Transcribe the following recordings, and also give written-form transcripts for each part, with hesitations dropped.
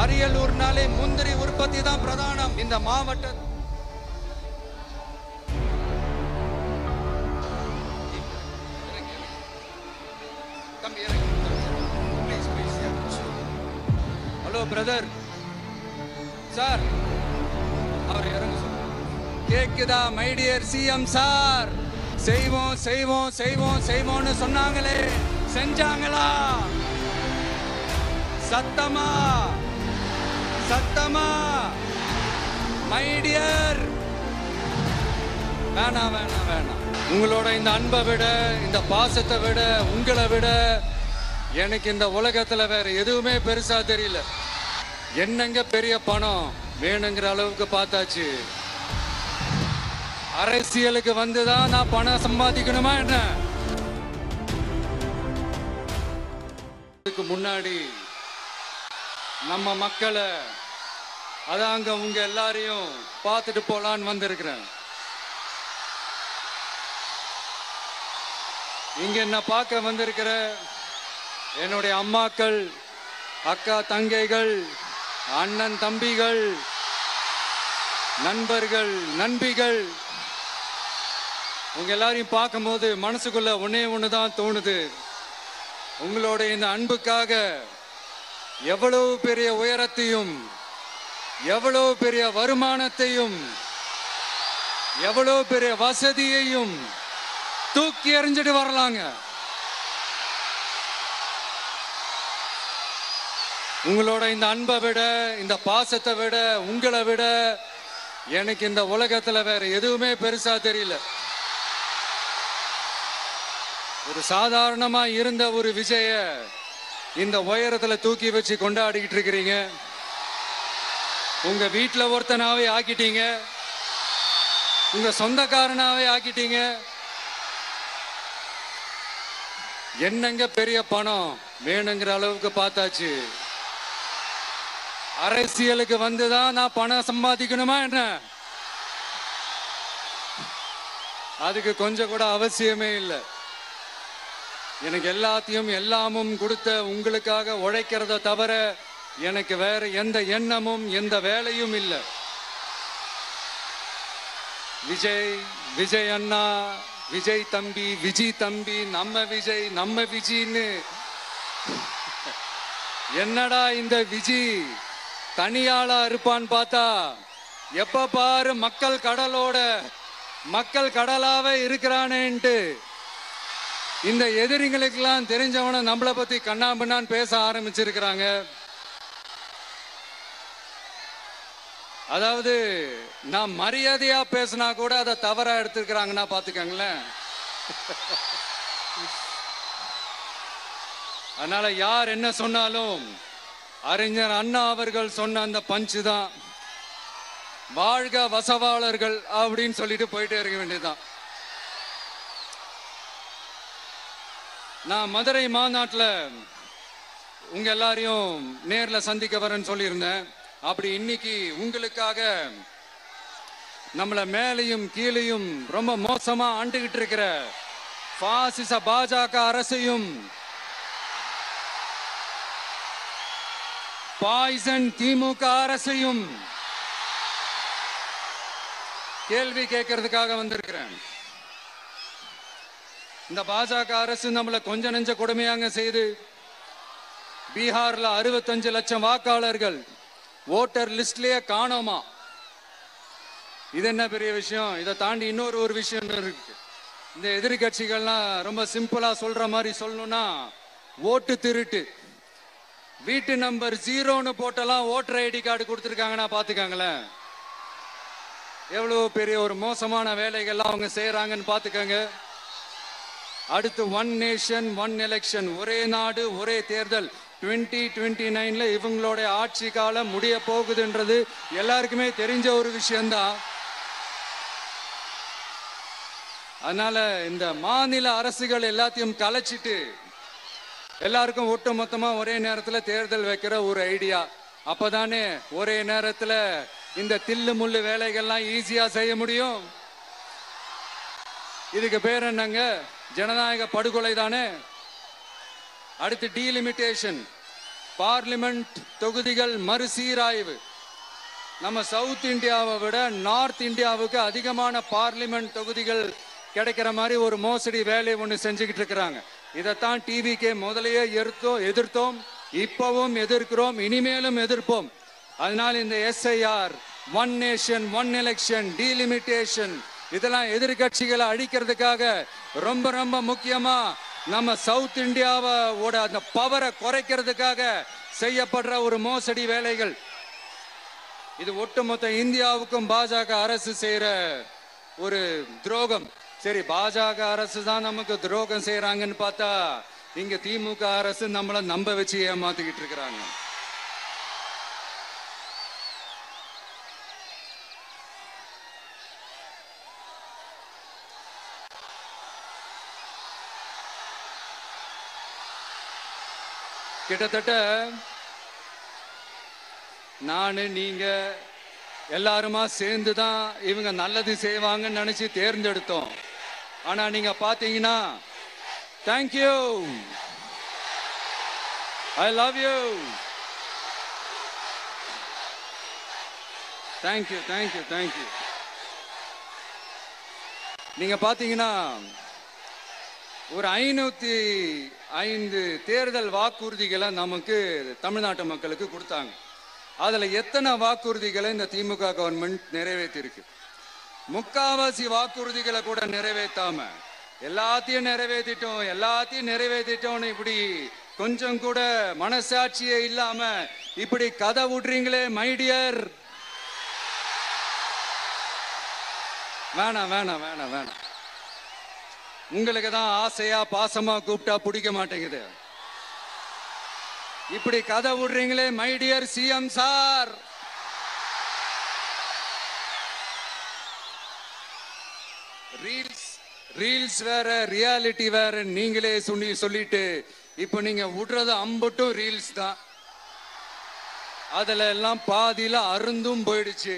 அரியலூர்னாலே முந்திரி உற்பத்தி தான் பிரதானம். இந்த மாவட்ட ஹலோ பிரதர் சார், அவர் இறங்க சொல்லுங்க. கேக்குதா மை டியர் சிஎம் சார்? செய்வோம் செய்வோம் செய்வோம் செய்வோம்னு சொன்னாங்களே, செஞ்சாங்களா? சத்தமா சத்தமா? மை டியர், வேணாம் வேணாம் வேணாம். உங்களோட இந்த அன்பை விட, இந்த பாசத்தை விட, உங்களை விட எனக்கு இந்த உலகத்துல வேற எதுவுமே பெருசா தெரியல. என்னங்க பெரிய பணம் வேணுங்கிற அளவுக்கு பார்த்தாச்சு. அரசியலுக்கு வந்துதான் நான் பணம் சம்பாதிக்கணுமா என்ன? இதுக்கு முன்னாடி நம்ம மக்களை அதாங்க உங்க எல்லாரையும் பார்த்துட்டு போலான்னு வந்திருக்கிறேன். இங்க என்ன பார்க்க வந்திருக்கிற என்னுடைய அம்மாக்கள், அக்கா தங்கைகள், அண்ணன் தம்பிகள், நண்பர்கள், நண்பிகள், உங்க எல்லாரையும் பார்க்கும்போது மனசுக்குள்ள ஒன்னே ஒண்ணுதான் தோணுது. உங்களோட இந்த அன்புக்காக எவ்வளவு பெரிய உயரத்தையும், எவ்வளவு பெரிய வருமானத்தையும், எவ்வளவு பெரிய வசதியையும் தூக்கி எறிஞ்சிட்டு வரலாங்க. உங்களோட இந்த அன்பை விட, இந்த பாசத்தை விட, உங்களை விட எனக்கு இந்த உலகத்துல வேற எதுவுமே பெருசா தெரியல. ஒரு சாதாரணமா இருந்த ஒரு விஜய இந்த உயரத்துல தூக்கி வச்சு கொண்டாடிக்கிட்டு இருக்கிறீங்க. உங்க வீட்டுல ஒருத்தனாவே ஆக்கிட்டீங்க, உங்க சொந்தக்காரனாவே ஆக்கிட்டீங்க. என்னங்க பெரிய பணம் வேணுங்கிற அளவுக்கு பார்த்தாச்சு. அரசியலுக்கு வந்துதான் நான் பணம் சம்பாதிக்கணுமா என்ன? அதுக்கு கொஞ்சம் கூட அவசியமே இல்லை. எனக்கு எல்லாத்தையும் எல்லாமும் கொடுத்த உங்களுக்காக உழைக்கிறத தவிர எனக்கு வேற எந்த எண்ணமும் எந்த வேலையும் இல்லை. விஜய், விஜய் அண்ணா, விஜய் தம்பி, விஜய் தம்பி, நம்ம விஜய், நம்ம விஜய்ன்னு என்னடா இந்த விஜய் தனியாளா இருப்பான்னு பார்த்தா, எப்ப பாரு மக்கள் கடலோட மக்கள் கடலாவே இருக்கிறானேன்ட்டு இந்த எதிரிகளுக்கெல்லாம் தெரிஞ்சவன நம்மளை பத்தி கண்ணாபின்னான்னு பேச ஆரம்பிச்சிருக்கிறாங்க. அதாவது நான் மரியாதையா பேசினா கூட அதை தவறா எடுத்துக்கிறாங்கன்னா பாத்துக்கங்களேன். அதனால யார் என்ன சொன்னாலும் அறிஞர் அண்ணா அவர்கள் சொன்ன அந்த பஞ்சு தான், வாழ்க வசவாளர்கள் அப்படின்னு சொல்லிட்டு போயிட்டே இருக்க வேண்டியதுதான். நான் மதுரை மாநாட்டில் உங்க எல்லாரையும் நேர்ல சந்திக்க வரேன்னு சொல்லியிருந்தேன். அப்படி இன்னைக்கு உங்களுக்காக நம்மள மேலையும் கீழையும் ரொம்ப மோசமா ஆண்டுகிட்டு இருக்கிற பாசிச பாஜக அரசையும், பாய்சன் திமுக அரசையும் கேள்வி கேட்கறதுக்காக வந்திருக்கிறேன். இந்த பாஜக அரசு நம்மள கொஞ்ச நெஞ்ச கொடுமையாங்க செய்து பீகார்ல 65 லட்சம் வாக்காளர்கள் ஓட்டர் லிஸ்ட்லயே காணோமா. இது என்ன பெரிய விஷயம்? இதை தாண்டி இன்னொரு விஷயம் இருக்கு. இந்த எதிரி கட்சிகள்லாம் ரொம்ப சிம்பிளா சொல்ற மாதிரி சொல்லணும்னா, ஓட்டு திருட்டு, வீட்டு நம்பர் 0ன்னு போட்டெல்லாம் ஓட்டர் ஐடி கார்டு கொடுத்துருக்காங்கன்னா பாத்துக்காங்களேன். எவ்வளவு பெரிய ஒரு மோசமான வேலைகள்லாம் அவங்க செய்யறாங்கன்னு பாத்துக்கங்க. அடுத்து ஒன் நேஷன் ஒன் எலெக்ஷன், ஒரே நாடு ஒரே தேர்தல் 2029ல இவங்களோட ஆட்சி காலம் முடிய போகுதுன்றது எல்லாருக்குமே தெரிஞ்ச ஒரு விஷயம்தான். அதனால இந்த மாநில அரசுகள் எல்லாத்தையும் கலைச்சிட்டு எல்லாருக்கும் ஒட்டு மொத்தமா ஒரே நேரத்துல தேர்தல் வைக்கிற ஒரு ஐடியா. அப்பதானே ஒரே நேரத்துல இந்த தில்லு முள்ளு வேலைகள்லாம் ஈஸியா செய்ய முடியும். இதுக்கு பேர் என்னங்க? ஜனநாயக படுகொலை தானே. அடுத்து டீலிமிட்டேஷன், பார்லிமெண்ட் தொகுதிகள் மறுசீராய்வு. நம்ம சவுத் இந்தியாவை விட நார்த் இந்தியாவுக்கு அதிகமான பார்லிமெண்ட் தொகுதிகள் கிடைக்கிற மாதிரி ஒரு மோசடி வேலையை ஒன்று செஞ்சுக்கிட்டு இருக்கிறாங்க. இதைத்தான் டிவிகே முதலையே எதிர்த்தோம், இப்பவும் எதிர்க்கிறோம், இனிமேலும் எதிர்ப்போம். அதனால் இந்த SIR, one nation one election, delimitation, இதெல்லாம் எதிர்கட்சிகளை அழிக்கிறதுக்காக ரொம்ப ரொம்ப முக்கியமா நம்ம சவுத் இந்தியாவோட அந்த பவரை குறைக்கிறதுக்காக செய்யப்படுற ஒரு மோசடி வேலைகள். இது ஒட்டுமொத்த இந்தியாவுக்கும் பாஜக அரசு செய்யற ஒரு துரோகம். சரி, பாஜக அரசு தான் நமக்கு துரோகம் செய்யறாங்கன்னு பார்த்தா இங்க திமுக அரசு நம்மள நம்ப வச்சு ஏமாத்திக்கிட்டு இருக்கிறாங்க. கிட்டத்தட்ட நானு நீங்க எல்லாருமா சேர்ந்துதான் இவங்க நல்லது செய்வாங்கன்னு நினைச்சு தேர்ந்தெடுத்தோம். ஆனா நீங்க பாத்தீங்கன்னா, thank you, I love you, thank you thank you thank you. நீங்க பாத்தீங்கன்னா ஒரு 505 தேர்தல் வாக்குறுதிகளை நமக்கு தமிழ்நாட்டு மக்களுக்கு கொடுத்தாங்க. அதுல எத்தனை வாக்குறுதிகளை இந்த திமுக கவர்மெண்ட் நிறைவேற்றிருக்கு? முக்காவாசி வாக்குறுதிகளை கூட நிறைவேற்றாம எல்லாத்தையும் நிறைவேற்றிட்டோம் இப்படி கொஞ்சம் கூட மனசாட்சியே இல்லாம இப்படி கதை விடுறீங்களே மை டியர். வேணாம் வேணாம் வேணாம் வேணாம். உங்களுக்கு தான் ஆசையா பாசமா கூப்பிட்டா பிடிக்க மாட்டேங்குது. இப்படி கதை விடுறீங்களே my dear CM sir. Reels வேற, ரியாலிட்டி வேற நீங்களே சொல்லிட்டு இப்ப நீங்க விடுறது அம்பட்டும் ரீல்ஸ் தான். அதுல எல்லாம் பாதியில அருந்தும் போயிடுச்சு.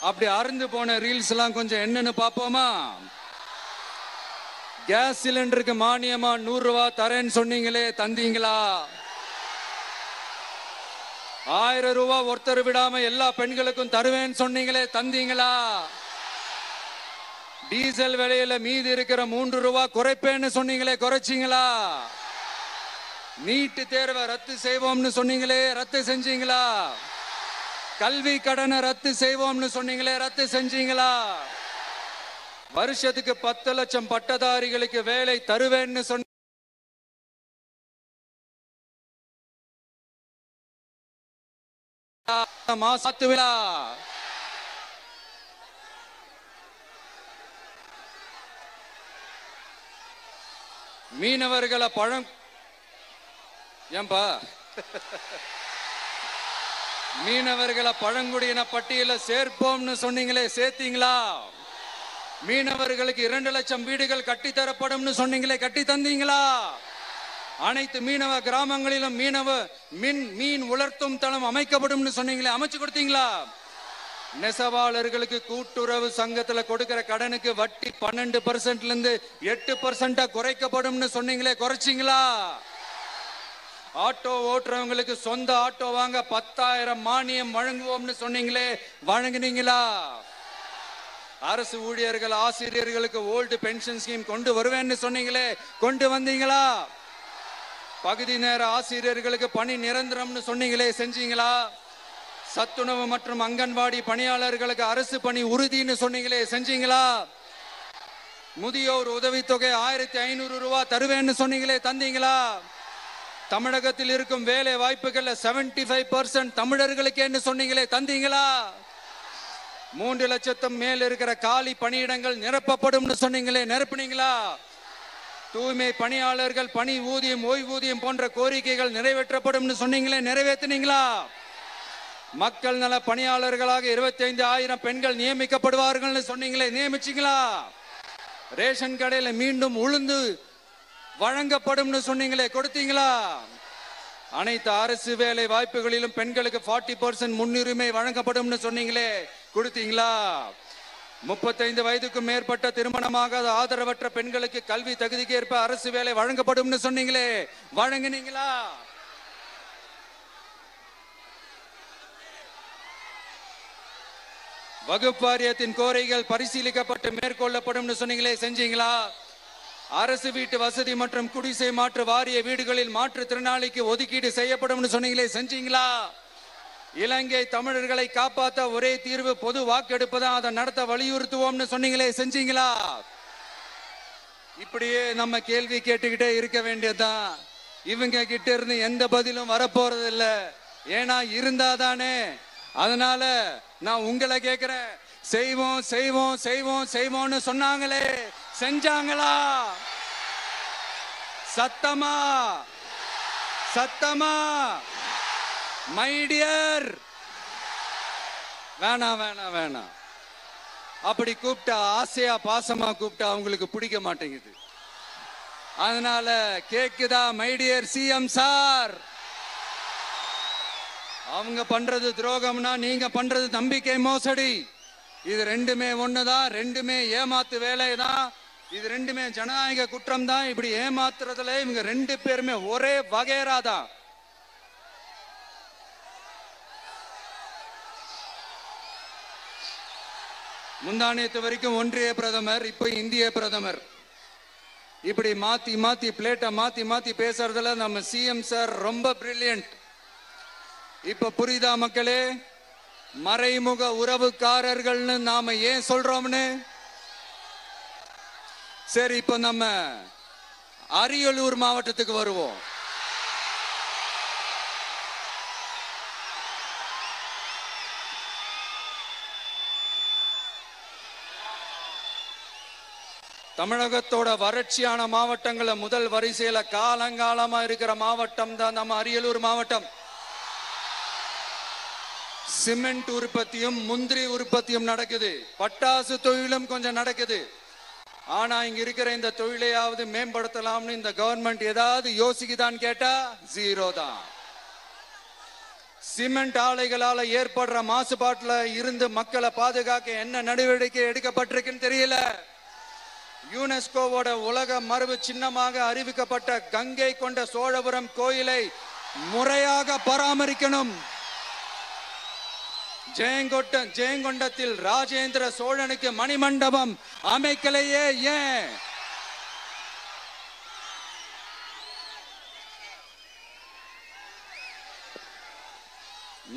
அப்படி அருந்து போன ரீல்ஸ் எல்லாம் கொஞ்சம் என்னன்னு பாப்போமா? கேஸ் சிலிண்டருக்கு மானியமா 100 ரூபாய் தரேன்னு சொன்னீங்களே, தந்தீங்களா? 1000 ரூபாய் ஒருத்தர் விடாம எல்லா பெண்களுக்கும் தருவேன்னு சொன்னீங்களே, தந்தீங்களா? டீசல் விலையில மீதி இருக்கிற 3 ரூபாய் குறைப்பேன்னு சொன்னீங்களே, குறைச்சிங்களா? நீட்டு தேர்வை ரத்து செய்வோம்னு சொன்னீங்களே, ரத்து செஞ்சீங்களா? கல்வி கடனை ரத்து செய்வோம்னு சொன்னீங்களே, ரத்து செஞ்சீங்களா? வருஷத்துக்கு 10 லட்சம் பட்டதாரிகளுக்கு வேலை தருவேன்னு சொன்ன மீனவர்களை மீனவர்களை பழங்குடியின பட்டியல சேர்ப்போம்னு சொன்னீங்களே, சேர்த்தீங்களா? மீனவர்களுக்கு 2 லட்சம் வீடுகள் கட்டித்தரப்படும் சொன்னீங்களே, கட்டி தந்தீங்களா? அனைத்து மீனவ கிராமங்களிலும் மீன் உலர்த்தும் தளம் அமைக்கப்படும் சொன்னீங்களே, அமைச்சு கொடுத்தீங்களா? நெசவாளர்களுக்கு கூட்டுறவு சங்கத்துல கொடுக்கிற கடனுக்கு வட்டி 12% இருந்து 8% குறைக்கப்படும் சொன்னீங்களே, குறைச்சிங்களா? ஆட்டோ ஓட்டுறவங்களுக்கு சொந்த ஆட்டோ வாங்க 10,000 மானியம் வழங்குவோம்னு சொன்னீங்களே, வழங்குனீங்களா? அரசு ஊழியர்கள் ஆசிரியர்களுக்கு ஓல்டு பென்ஷன் ஸ்கீம் கொண்டு வருவேன்னு சொன்னீங்களே, கொண்டு வந்தீங்களா? பகுதி நேர ஆசிரியர்களுக்கு பணி நிரந்தரம்னு சொன்னீங்களே, செஞ்சீங்களா? சத்துணவு மற்றும் அங்கன்வாடி பணியாளர்களுக்கு அரசு பணி உறுதின்னு சொன்னீங்களே, செஞ்சீங்களா? முதியோர் உதவித்தொகை 1500 ரூபாய் தருவேன்னு சொன்னீங்களே, தந்தீங்களா? தமிழகத்தில் இருக்கும் வேலை வாய்ப்புகள்ல 75% தமிழர்களுக்கு சொன்னீங்களே, தந்தீங்களா? 3 லட்சத்தும் மேல் இருக்கிற காலி பணியிடங்கள் நிரப்பப்படும் சொன்னீங்களே, நிரப்புனீங்களா? தூய்மை பணியாளர்கள் பணி ஊதியம், ஓய்வூதியம் போன்ற கோரிக்கைகள் நிறைவேற்றப்படும் சொன்னீங்களே, நிறைவேற்றினீங்களா? மக்கள் நல பணியாளர்களாக 25,000 பெண்கள் நியமிக்கப்படுவார்கள் சொன்னீங்களே, நியமிச்சீங்களா? ரேஷன் கடையில மீண்டும் உளுந்து வழங்கப்படும் சொன்னீங்களே, கொடுத்தீங்களா? அனைத்து அரசு வேலை வாய்ப்புகளிலும் பெண்களுக்கு 40% முன்னுரிமை வழங்கப்படும் சொன்னீங்களே, கொடுத்தீங்களா? 35 வயதுக்கும் மேற்பட்ட திருமணமாக ஆதரவற்ற பெண்களுக்கு கல்வி தகுதிக்கு ஏற்ப அரசு வேலை வழங்கப்படும் சொன்னீங்களே, வழங்கினீங்களா? வகுப்பு வாரியத்தின் கோரிக்கைகள் பரிசீலிக்கப்பட்டு மேற்கொள்ளப்படும் சொன்னீங்களே, செஞ்சீங்களா? அரசு வீட்டு வசதி மற்றும் குடிசை மாற்று வாரிய வீடுகளில் மாற்றுத்திறனாளிக்கு ஒதுக்கீடு செய்யப்படும் சொன்னீங்களே, செஞ்சீங்களா? இலங்கை தமிழர்களை காப்பாற்ற ஒரே தீர்வு பொது வாக்கெடுப்பு தான், அதை நடத்த வலியுறுத்துவோம்னு சொன்னீங்களே, செஞ்சீங்களா? இப்படியே நம்ம கேள்வி கேட்டுக்கிட்டே இருக்க வேண்டியதுதான். இவங்க கிட்ட இருந்து எந்த பதிலும் வரப்போறது இல்ல. ஏன்னா இருந்தாதானே. அதனால நான் உங்களை கேட்கிறேன், செய்வோம் செய்வோம் செய்வோம் செய்வோம்னு சொன்னாங்களே, செஞ்சாங்களா? சத்தமா சத்தமா? மை டியர், வேணாம் வேணாம் வேணாம். அப்படி கூப்பிட்டா, ஆசையா பாசமா கூப்பிட்டா அவங்களுக்கு பிடிக்க மாட்டேங்குது. அதனால கேக்குதா மை டியர் சிஎம் சார்? அவங்க பண்றது துரோகம்னா நீங்க பண்றது நம்பிக்கை மோசடி. இது ரெண்டுமே ஒண்ணுதான், ரெண்டுமே ஏமாத்து வேலைதான், இது ரெண்டுமே ஜனநாயக குற்றம் தான். இப்படி ஏமாத்துறதுல இவங்க ரெண்டு பேருமே ஒரே வகைரா தான். முந்தானேத்து வரைக்கும் ஒன்றிய பிரதமர், இப்ப இந்திய பிரதமர். இப்படி மாத்தி மாத்தி பிளேட்டை மாத்தி மாத்தி பேசுறதுல நம்ம சிஎம் சார் ரொம்ப பிரில்லியன்ட். இப்ப புரியுதா மக்களே? மறைமுக உறவுக்காரர்கள்னு நாம ஏன் சொல்றோம்னு. சரி, இப்ப நம்ம அரியலூர் மாவட்டத்துக்கு வருவோம். தமிழகத்தோட வறட்சியான மாவட்டங்கள முதல் வரிசையில காலங்காலமா இருக்கிற மாவட்டம் தான் நம்ம அரியலூர் மாவட்டம். சிமெண்ட் உற்பத்தியும் முந்திரி உற்பத்தியும் நடக்குது, பட்டாசு தொழிலும் கொஞ்சம் நடக்குது. ஆனா இங்க இருக்கிற இந்த தொழிலையாவது மேம்படுத்தலாம்னு இந்த கவர்மெண்ட் ஏதாவது யோசிக்குதான்னு கேட்டா ஜீரோ தான். சிமெண்ட் ஆலைகளால ஏற்படுற மாசுபாட்டுல இருந்து மக்களை பாதுகாக்க என்ன நடவடிக்கை எடுக்கப்பட்டிருக்குன்னு தெரியல. யுனெஸ்கோவோட உலக மரபு சின்னமாக அறிவிக்கப்பட்ட கங்கை கொண்ட சோழபுரம் கோயிலை முறையாக பராமரிக்கணும். ஜெயங்கொண்டத்தில் ராஜேந்திர சோழனுக்கு மணிமண்டபம் அமைக்கலையே ஏன்?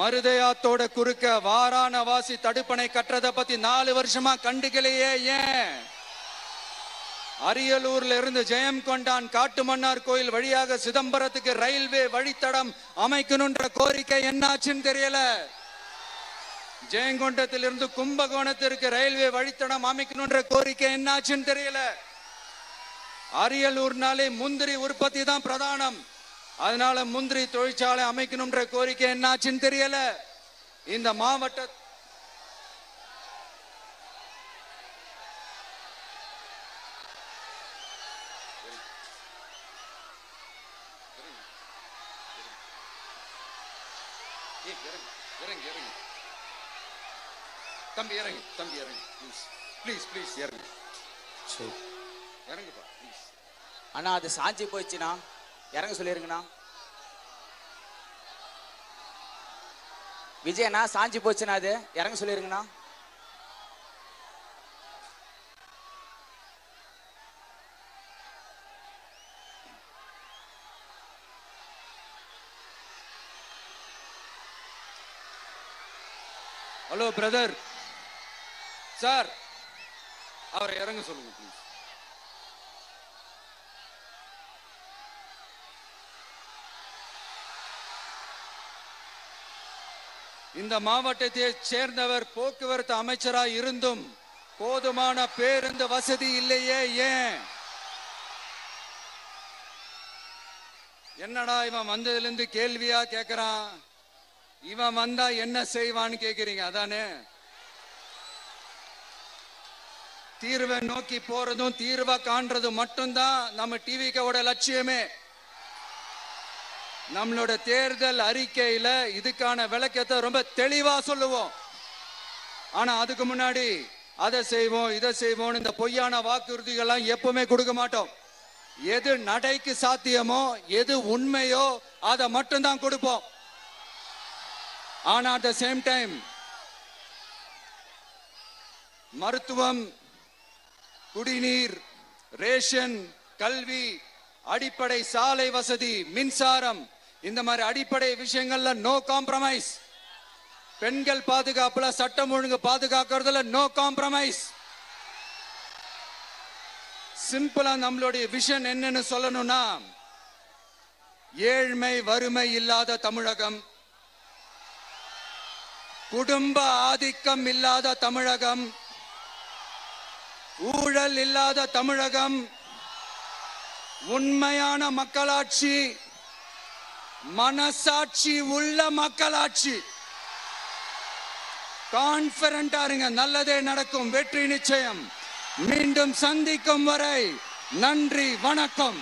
மருதையாத்தோட குறுக்க வாராணவாசி தடுப்பணை கட்டுறதை பத்தி 4 வருஷமா கண்டுக்கலையே ஏன்? அரியலூர்ல இருந்து ஜெயங்கொண்டான் காட்டுமன்னார் கோயில் வழியாக சிதம்பரத்துக்கு ரயில்வே வழித்தடம் அமைக்கணும்ன்ற கோரிக்கை என்னாச்சுன்னு தெரியல. ஜெயங்கொண்டத்திலிருந்து கும்பகோணத்திற்கு ரயில்வே வழித்தடம் அமைக்கணும்ன்ற கோரிக்கை என்னாச்சுன்னு தெரியல. அரியலூர்னாலே முந்திரி உற்பத்தி தான் பிரதானம், அதனால முந்திரி தொழிற்சாலை அமைக்கணும்ன்ற கோரிக்கை என்னாச்சுன்னு தெரியல. இந்த மாவட்ட தம்பி இறங்கு, தம்பி இறங்கு, ப்ளீஸ் ப்ளீஸ் இறங்கு, இறங்குப்பா ப்ளீஸ். அண்ணா அது சாஞ்சி போயிடுச்சுண்ணா, இறங்க சொல்லிருங்கண்ணா. விஜயண்ணா சாஞ்சி போச்சுண்ணா, அது இறங்க சொல்லிருங்கண்ணா. ஹலோ பிரதர் சார், அவரை இறங்க சொல்லுங்க ப்ளீஸ். இந்த மாவட்டத்தை சேர்ந்தவர் போக்குவரத்து அமைச்சராக இருந்தும் போதுமான பேருந்து வசதி இல்லையே ஏன்? என்னடா இவன் வந்ததுல இருந்து கேள்வியா கேட்கிறான், இவன் வந்தா என்ன செய்வான்னு கேக்குறீங்க அதானே? தீர்வை நோக்கி போறதும் தீர்வை காண்றதும் மட்டும்தான் நம்ம டிவிக்கோட லட்சியமே. நம்மளோட தேர்தல் அறிக்கையில இதுக்கான விளக்கத்தை ரொம்ப தெளிவா சொல்லுவோம். ஆனா அதுக்கு முன்னாடி அதை செய்வோம் இதை செய்வோம் இந்த பொய்யான வாக்குறுதிகள்லாம் எப்பவுமே கொடுக்க மாட்டோம். எது நடைக்கு சாத்தியமோ எது உண்மையோ அதை மட்டும்தான் கொடுப்போம். ஆனா அட் த சேம் டைம் மருத்துவம், குடிநீர், ரேஷன், கல்வி, அடிப்படை சாலை வசதி, மின்சாரம், இந்த மாதிரி அடிப்படை விஷயங்கள்ல நோ காம்ப்ரமைஸ். பெண்கள் பாதுகாப்புல, சட்டம் ஒழுங்கு பாதுகாக்கிறதுல நோ காம்ப்ரமைஸ். சிம்பிளா நம்மளுடைய விஷன் என்னன்னு சொல்லணும்னா, ஏழ்மை வறுமை இல்லாத தமிழகம், குடும்ப ஆதிக்கம் இல்லாத தமிழகம், ஊழல் இல்லாத தமிழகம், உண்மையான மக்களாட்சி, மனசாட்சி உள்ள மக்களாட்சி. கான்பிடண்டா இருங்க, நல்லதே நடக்கும், வெற்றி நிச்சயம். மீண்டும் சந்திக்கும் வரை நன்றி, வணக்கம்.